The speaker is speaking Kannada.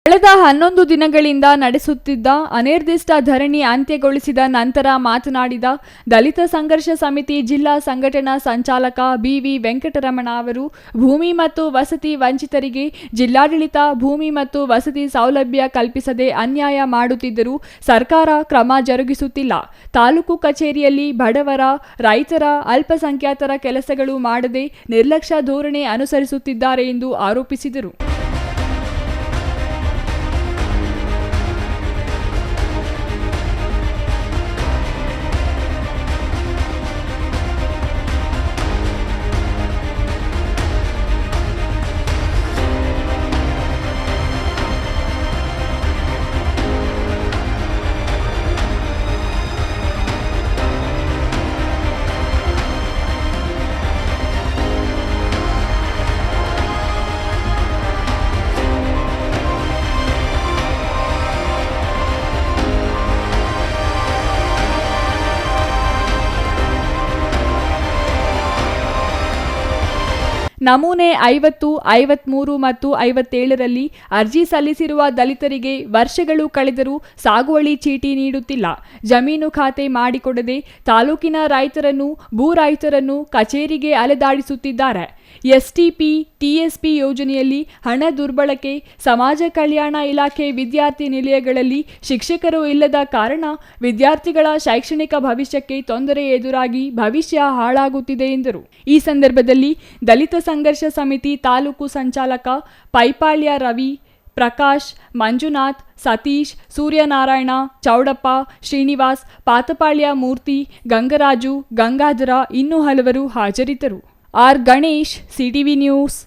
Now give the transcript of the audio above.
ಕಳೆದ 11 ದಿನಗಳಿಂದ ನಡೆಸುತ್ತಿದ್ದ ಅನಿರ್ದಿಷ್ಟ ಧರಣಿ ಅಂತ್ಯಗೊಳಿಸಿದ ನಂತರ ಮಾತನಾಡಿದ ದಲಿತ ಸಂಘರ್ಷ ಸಮಿತಿ ಜಿಲ್ಲಾ ಸಂಘಟನಾ ಸಂಚಾಲಕ ಬಿವಿ ವೆಂಕಟರಮಣ ಅವರು, ಭೂಮಿ ಮತ್ತು ವಸತಿ ವಂಚಿತರಿಗೆ ಜಿಲ್ಲಾಡಳಿತ ಭೂಮಿ ಮತ್ತು ವಸತಿ ಸೌಲಭ್ಯ ಕಲ್ಪಿಸದೆ ಅನ್ಯಾಯ ಮಾಡುತ್ತಿದ್ದರೂ ಸರ್ಕಾರ ಕ್ರಮ ಜರುಗಿಸುತ್ತಿಲ್ಲ. ತಾಲೂಕು ಕಚೇರಿಯಲ್ಲಿ ಬಡವರ, ರೈತರ, ಅಲ್ಪಸಂಖ್ಯಾತರ ಕೆಲಸಗಳು ಮಾಡದೆ ನಿರ್ಲಕ್ಷ್ಯ ಧೋರಣೆ ಅನುಸರಿಸುತ್ತಿದ್ದಾರೆ ಎಂದು ಆರೋಪಿಸಿದರು. ನಮೂನೆ 50, 53 ಮತ್ತು 57ರಲ್ಲಿ ಅರ್ಜಿ ಸಲ್ಲಿಸಿರುವ ದಲಿತರಿಗೆ ವರ್ಷಗಳು ಕಳೆದರೂ ಸಾಗುವಳಿ ಚೀಟಿ ನೀಡುತ್ತಿಲ್ಲ. ಜಮೀನು ಖಾತೆ ಮಾಡಿಕೊಡದೆ ತಾಲೂಕಿನ ರೈತರನ್ನು, ಭೂ ರೈತರನ್ನು ಕಚೇರಿಗೆ ಅಲೆದಾಡಿಸುತ್ತಿದ್ದಾರೆ. ಎಸ್ಟಿಪಿ, ಟಿಎಸ್ಪಿ ಯೋಜನೆಯಲ್ಲಿ ಹಣ ದುರ್ಬಳಕೆ, ಸಮಾಜ ಕಲ್ಯಾಣ ಇಲಾಖೆ ವಿದ್ಯಾರ್ಥಿ ನಿಲಯಗಳಲ್ಲಿ ಶಿಕ್ಷಕರು ಇಲ್ಲದ ಕಾರಣ ವಿದ್ಯಾರ್ಥಿಗಳ ಶೈಕ್ಷಣಿಕ ಭವಿಷ್ಯಕ್ಕೆ ತೊಂದರೆ ಎದುರಾಗಿ ಭವಿಷ್ಯ ಹಾಳಾಗುತ್ತಿದೆ ಎಂದರು. ಈ ಸಂದರ್ಭದಲ್ಲಿ ದಲಿತ ಸಂಘರ್ಷ ಸಮಿತಿ ತಾಲೂಕು ಸಂಚಾಲಕ ಪೈಪಾಳ್ಯ ರವಿ, ಪ್ರಕಾಶ್, ಮಂಜುನಾಥ್, ಸತೀಶ್, ಸೂರ್ಯನಾರಾಯಣ, ಚೌಡಪ್ಪ, ಶ್ರೀನಿವಾಸ್, ಪಾತಪಾಳ್ಯ ಮೂರ್ತಿ, ಗಂಗರಾಜು, ಗಂಗಾಧರ ಇನ್ನೂ ಹಲವರು ಹಾಜರಿದ್ದರು. R Ganesh, CTV news.